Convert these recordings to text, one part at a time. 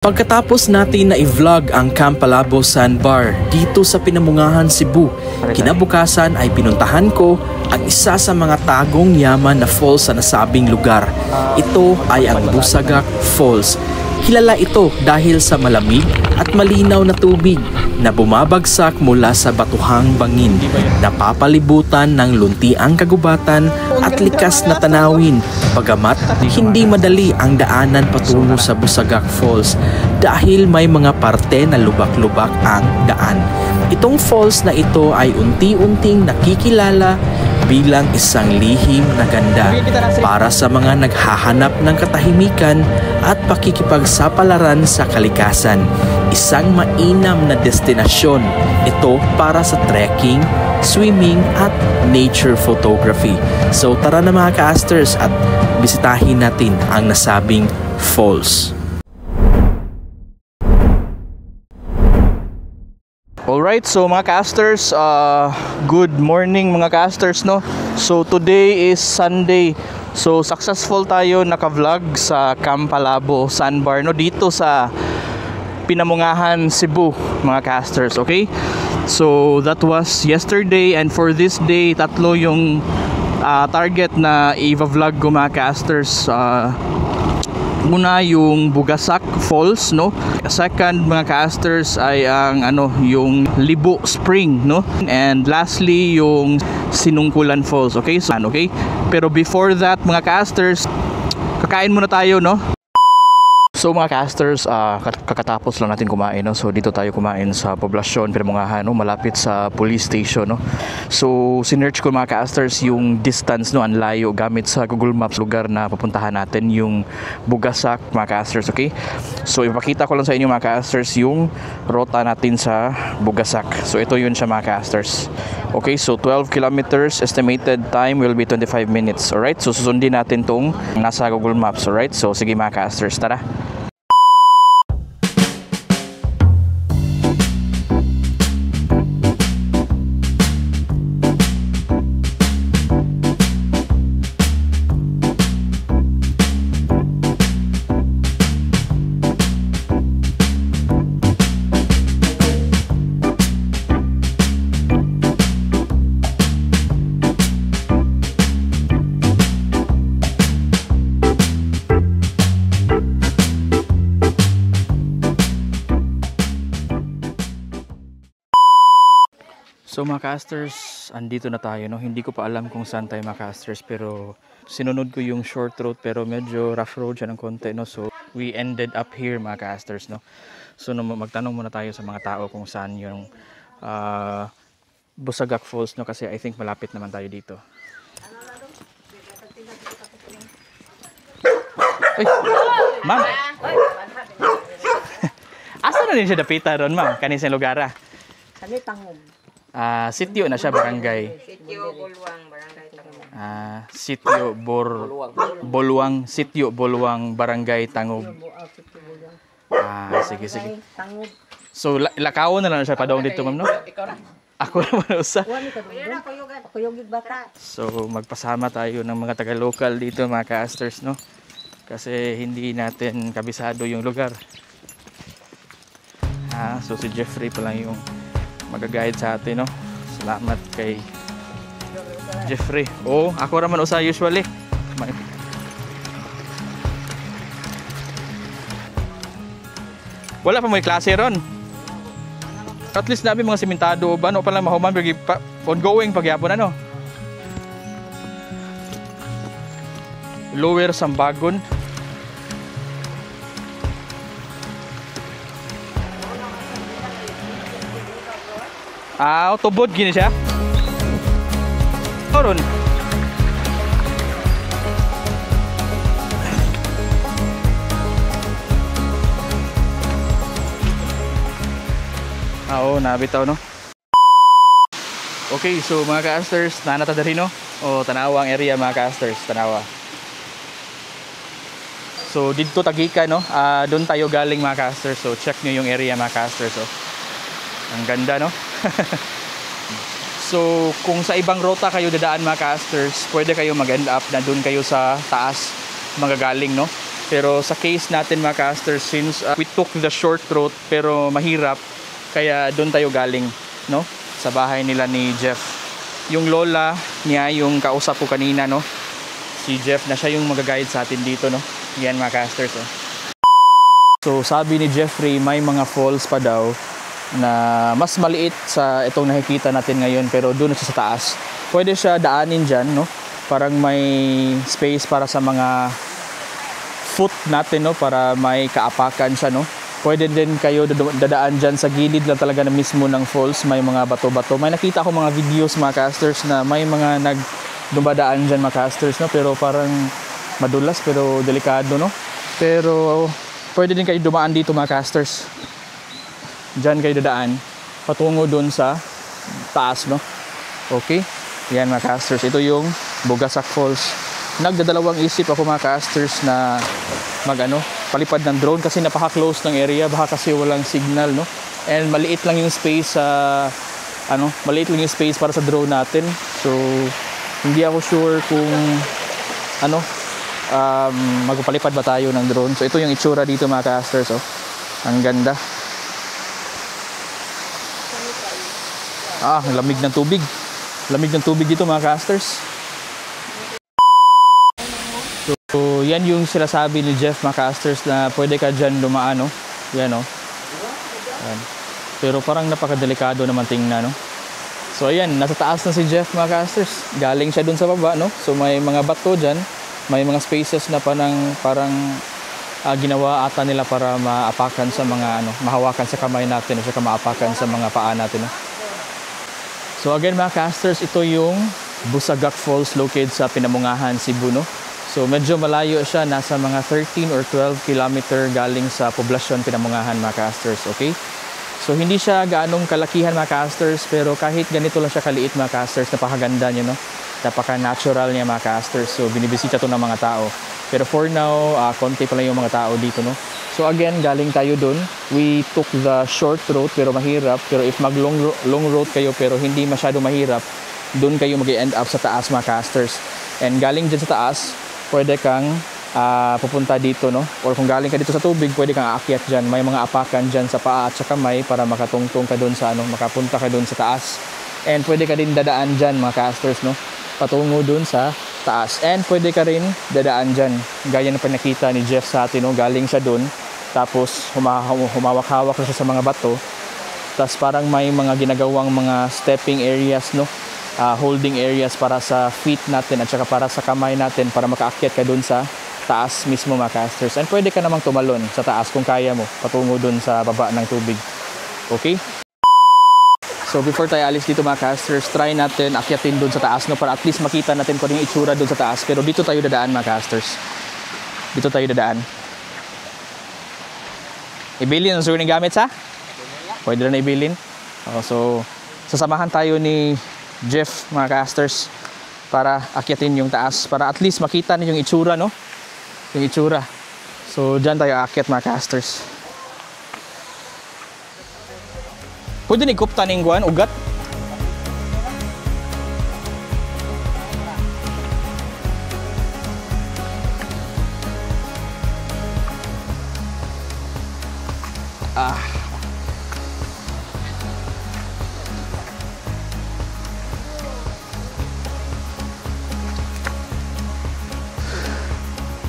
Pagkatapos natin na i-vlog ang Camp Palabo Sandbar dito sa Pinamungahan, Cebu, kinabukasan ay pinuntahan ko ang isa sa mga tagong yaman na falls sa nasabing lugar. Ito ay ang Busagak Falls. Kilala ito dahil sa malamig at malinaw na tubig na bumabagsak mula sa batuhang bangin, napapalibutan ng luntiang kagubatan at likas na tanawin, bagamat hindi madali ang daanan patungo sa Busagak Falls dahil may mga parte na lubak-lubak ang daan. Itong falls na ito ay unti-unting nakikilala bilang isang lihim na ganda para sa mga naghahanap ng katahimikan at pakikipagsapalaran sa kalikasan. Isang mainam na destinasyon ito para sa trekking, swimming at nature photography. So tara na mga ka-asters at bisitahin natin ang nasabing falls. Alright, so mga casters, good morning mga casters, no? So today is Sunday. So successful tayo naka-vlog sa Camp Palabo Sandbar, no? Dito sa Pinamungahan, Cebu, mga casters, okay? So that was yesterday, and for this day, tatlo yung target na i-vlog ko mga casters. Una yung Busagak Falls, no? Second mga casters ay ang yung Libo Spring, no? And lastly yung Sinungkulan Falls, okay? So okay. Pero before that mga casters, kakain muna tayo, no? So mga casters, kakatapos lang natin kumain, no? So dito tayo kumain sa poblasyon Pinamungahan, no? Malapit sa police station, no? So sinearch ko mga casters yung distance, no? Ang layo gamit sa Google Maps lugar na pupuntahan natin, yung Busagak mga casters, okay? So ipakita ko lang sa inyo mga casters yung rota natin sa Busagak. So ito yun siya mga casters. Okay, so 12 kilometers, estimated time will be 25 minutes. Alright, so susundin natin tong nasa Google Maps. Alright, so sige mga casters, tara. So mga casters, andito na tayo, no? Hindi ko pa alam kung saan tayo mga casters, pero sinunod ko yung short road, pero medyo rough road siya ng konti, no? So we ended up here mga casters, no? So magtanong muna tayo sa mga tao kung saan yung Busagak Falls, no? Kasi I think malapit naman tayo dito. Ay, ma'am! Asa na din siya dapita ron, ma'am? Kanisang lugar, Kani Tangog. Sitio na siya, barangay. Sitio Boluang, barangay Tangog. Sitio Boluang, Sitio Boluang, barangay Tangog. Sige. Tangog. So lakawon na lang siya padong dito, ma'am, no? Ako naman usa. Ako yung bata. So magpasama tayo ng mga taga-local dito mga casters, no? Kasi hindi natin kabisado yung lugar. So si Jeffrey pa lang yung mag-guide sa atin, no? Salamat kay Jeffrey. Ako raman usa usually. Wala pa may klase ron. At least nabi mga sementado ba, no? Pala mahuman ongoing pagyapon, ano? Lower Sambagon. Tubod gini siya. Oron. Nabitaw, no? Okay, so mga casters, nanata dari, no? Tanawa ang area mga casters, Tanawa. So dito Tagika, no? Doon tayo galing mga casters. So check nyo yung area mga casters, ang ganda, no? So kung sa ibang rota kayo dadaan mga casters, pwede kayo mag-end up na doon kayo sa taas magagaling, no? Pero sa case natin mga casters, since we took the short route pero mahirap, kaya doon tayo galing, no? Sa bahay nila ni Jeff. Yung lola niya, yung kausap ko kanina, no? Si Jeff na siya yung mag-guide sa atin dito, no? Yan mga casters, oh. So sabi ni Jeffrey, may mga falls pa daw na mas maliit sa itong nakikita natin ngayon, pero doon siya sa taas. Pwede siya daanin dyan, no? Parang may space para sa mga foot natin, no? Para may kaapakan siya, no? Pwede din kayo dadaan dyan sa gilid lang talaga na mismo ng falls. May mga bato-bato. May nakita ako mga videos mga casters na may mga dumadaan dyan mga casters, no? Pero parang madulas pero delikado, no? Pero pwede din kayo dumaan dito mga casters. Dyan kayo dadaan patungo dun sa taas, no? Okay? Yan mga casters. Ito yung Bogasak Falls. Nagdadalawang isip ako mga casters na palipad ng drone kasi napaka-close ng area, baka kasi walang signal, no? And maliit lang yung space maliit lang yung space para sa drone natin. So hindi ako sure kung magpalipad ba tayo ng drone. So ito yung itsura dito mga casters, oh. Ang ganda. Lamig ng tubig. Lamig ng tubig dito mga casters. So, yan yung sinasabi ni Jeff mga casters na pwede ka dyan dumaan, no? Yan, no? Yan. Pero parang napakadelikado naman tingnan, no? So, ayan, nasa taas na si Jeff mga casters. Galing siya dun sa baba, no? So, may mga bato dyan. May mga spaces na parang ginawa ata nila para maapakan sa mga, mahawakan sa kamay natin at saka maapakan sa mga paa natin, no? So, again mga casters, ito yung Busagak Falls located sa Pinamungahan, Cebu, no? So medyo malayo siya, nasa mga 13 or 12 kilometer galing sa poblasyon Pinamungahan mga casters, okay? So hindi siya gaanong kalakihan mga casters, pero kahit ganito lang siya kaliit mga casters, napakaganda niya, no? Napaka-natural niya mga casters. So binibisita to ng mga tao. Pero for now, konti pa lang yung mga tao dito, no? So again, galing tayo dun. We took the short route pero mahirap. Pero if mag long route kayo pero hindi masyado mahirap, dun kayo mag-end up sa taas mga casters. And galing dyan sa taas, pwede kang pupunta dito, no? Or kung galing ka dito sa tubig, pwede kang aakyat dyan. May mga apakan dyan sa paa at sa kamay para makatungtong ka dun sa makapunta ka dun sa taas. And pwede ka din dadaan dyan mga casters, no? Patungo dun sa taas. And pwede ka rin dadaan dyan. Gaya ng pinakita ni Jeff sa atin, no? Galing siya dun. Tapos humawak-hawak siya sa mga bato. Tapos parang may mga ginagawang mga stepping areas, no? Holding areas para sa feet natin at saka para sa kamay natin para makaakyat ka dun sa taas mismo mga casters. And pwede ka namang tumalon sa taas kung kaya mo patungo dun sa baba ng tubig. Okay? So before tayo alis dito mga casters, try natin akyatin dun sa taas, no? Para at least makita natin kung yung itsura dun sa taas. Pero dito tayo dadaan mga casters. Dito tayo dadaan. Ibilin ang suring gamit sa? Pwede na ibilin. So sasamahan tayo ni Jeff mga casters para akyatin yung taas, para at least makita niyo yung itsura, no? Yung itsura. So dyan tayo akyat mga casters. Pwede ni kupta ning guan ugat.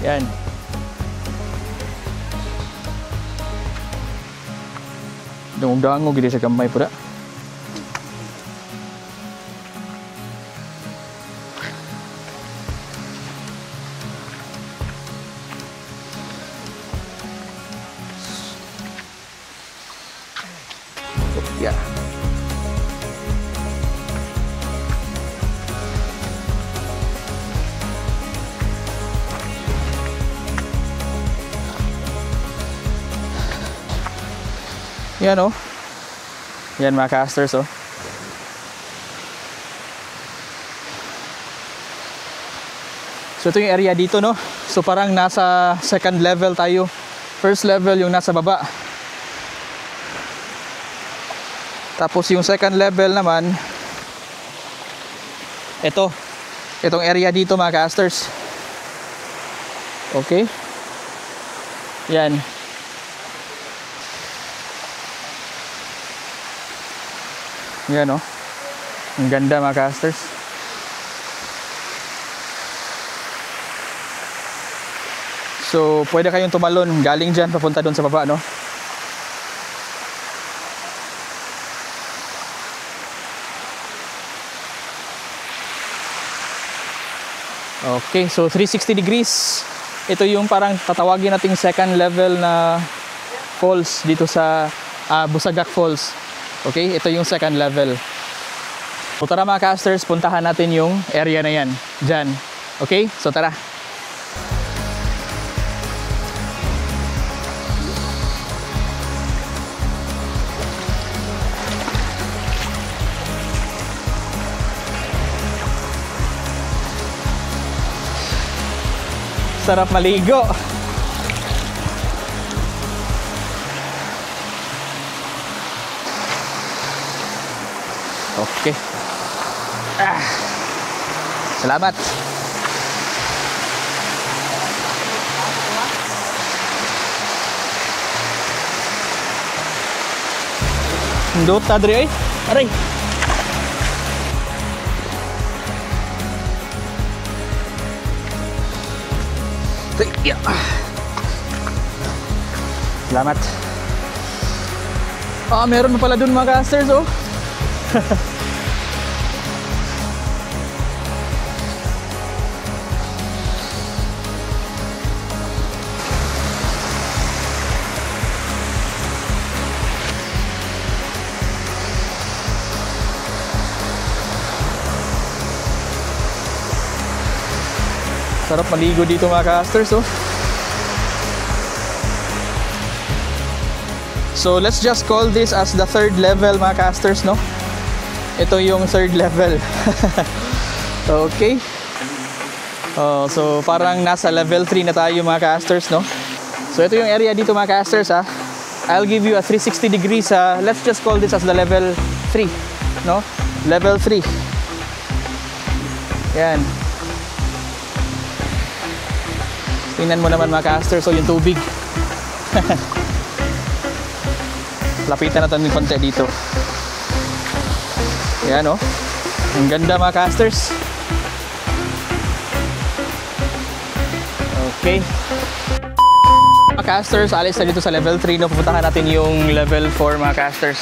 Yan. Dungog-dangog gid sa kamay pura. Yeah. Yan, oh. Yan mga casters, oh. So ito yung area dito, no? So parang nasa second level tayo. First level yung nasa baba. Tapos yung second level naman, itong area dito mga casters. Okay? Yan. Yan oh. Ang ganda mga casters. So, pwede kayong tumalon galing dyan papunta doon sa baba, no? Okay, so 360 degrees. Ito yung parang tatawagin nating second level na falls dito sa Busagak Falls. Okay, ito yung second level. So tara mga casters, puntahan natin yung area na yan. Dyan. Okay, so tara. Sarap maligo. Okay. Salamat. Ndot tadri ay. Aray. Yeah. Salamat. Meron pa pala dun mga casters oh. Sarap maligo dito mga casters oh. So let's just call this as the third level mga casters, no? Ito yung third level. Okay. So parang nasa level 3 na tayo mga casters, no? So ito yung area dito mga casters ha. I'll give you a 360 degrees. Let's just call this as the level 3, no? Level 3. Yan. Tingnan mo naman mga casters, so yung tubig. Lapitan natin ng konti dito. Yan oh. Ang ganda mga casters. Okay. Mga casters, alis na dito sa level 3, no? Pupuntahan natin yung level 4 mga casters.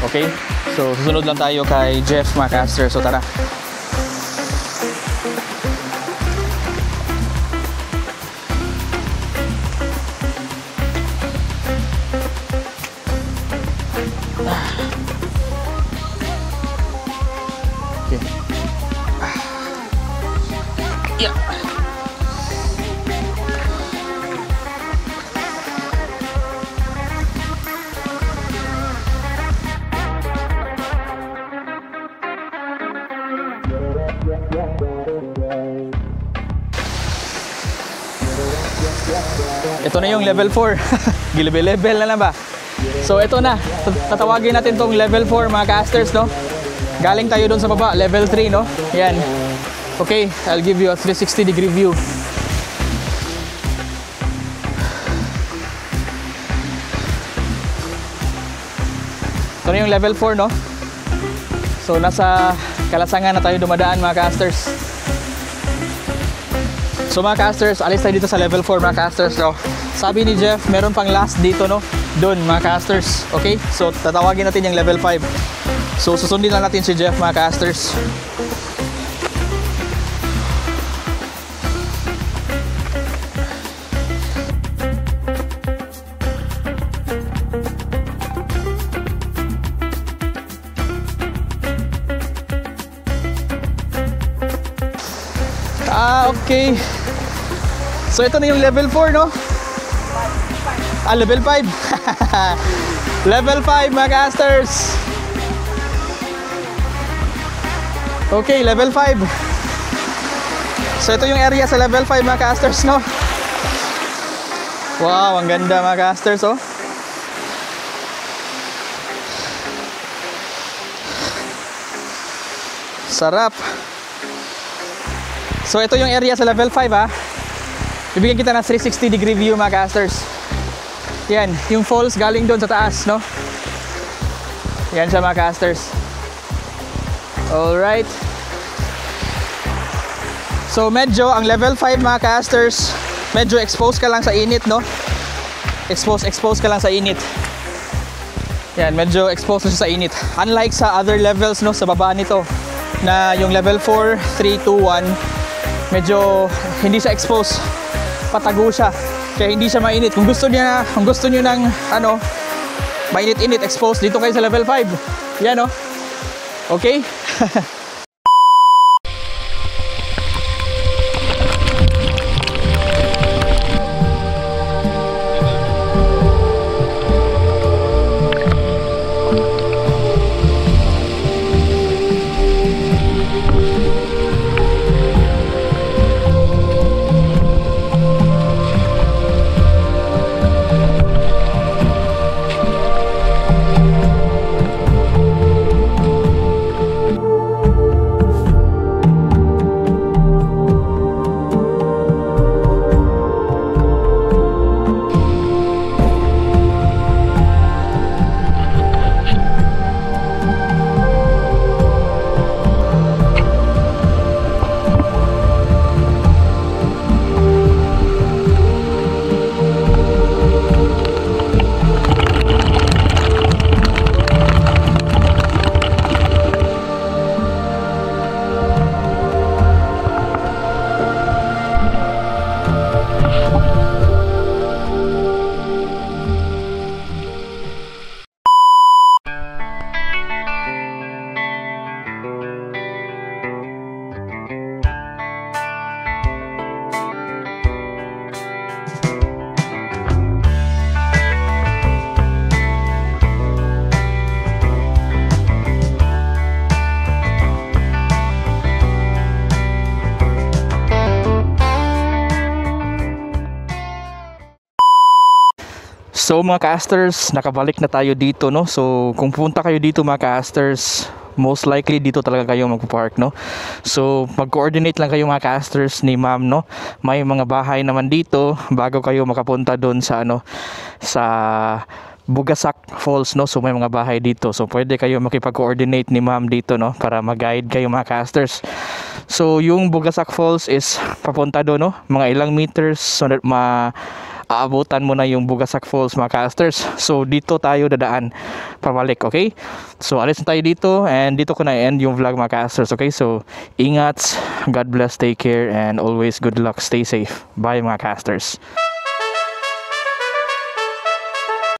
Okay? So susunod lang tayo kay Jeff mga casters. So tara. Yeah. Ito na yung level 4. Gilebe-level na lang ba? So ito na. Tatawagin natin tong level 4 mga casters, no? Galing tayo doon sa baba, level 3, no? Yan. Okay, I'll give you a 360 degree view. Ito na yung level 4, no? So nasa Kalasangan na tayo dumadaan mga casters. So mga casters, alis tayo dito sa level 4 mga casters, no? Sabi ni Jeff, meron pang last dito, no? Doon mga casters. Okay? So tatawagin natin yung level 5. So susundin lang natin si Jeff mga casters. Okay. So ito na yung level 4, no? Level 5. Level 5 mga casters. Okay, level 5. So ito yung area sa level 5 mga casters, no? Wow, ang ganda mga casters, oh. Sarap. So ito yung area sa level 5 ha. Bibigyan kita ng 360 degree view mga casters. Yan, yung falls galing doon sa taas, no? Yan siya mga casters. Alright. So medyo ang level 5 mga casters, medyo exposed ka lang sa init, no? Exposed ka lang sa init. Yan, medyo exposed siya sa init. Unlike sa other levels, no, sa baba nito, na yung level 4, 3, 2, 1, medyo hindi siya exposed. Patago siya. Kaya hindi siya mainit. Kung gusto niyo ng ano, mainit-init exposed, dito kayo sa level 5. Yan, no? Okay? So mga casters, nakabalik na tayo dito, no? So kung pupunta kayo dito mga casters, most likely dito talaga kayo magpo-park, no? So mag-coordinate lang kayo mga casters ni ma'am, no? May mga bahay naman dito bago kayo makapunta doon sa ano, sa Bugasak Falls, no? So may mga bahay dito. So pwede kayo makipag-coordinate ni ma'am dito, no? Para mag-guide kayo mga casters. So yung Bugasak Falls is papunta doon, no? Mga ilang meters, so that aabutan mo na yung Bugasak Falls mga casters. So dito tayo dadaan pabalik, okay? So alis na tayo dito, and dito ko na end yung vlog mga casters, okay? So ingat, God bless, take care, and always good luck, stay safe. Bye mga casters.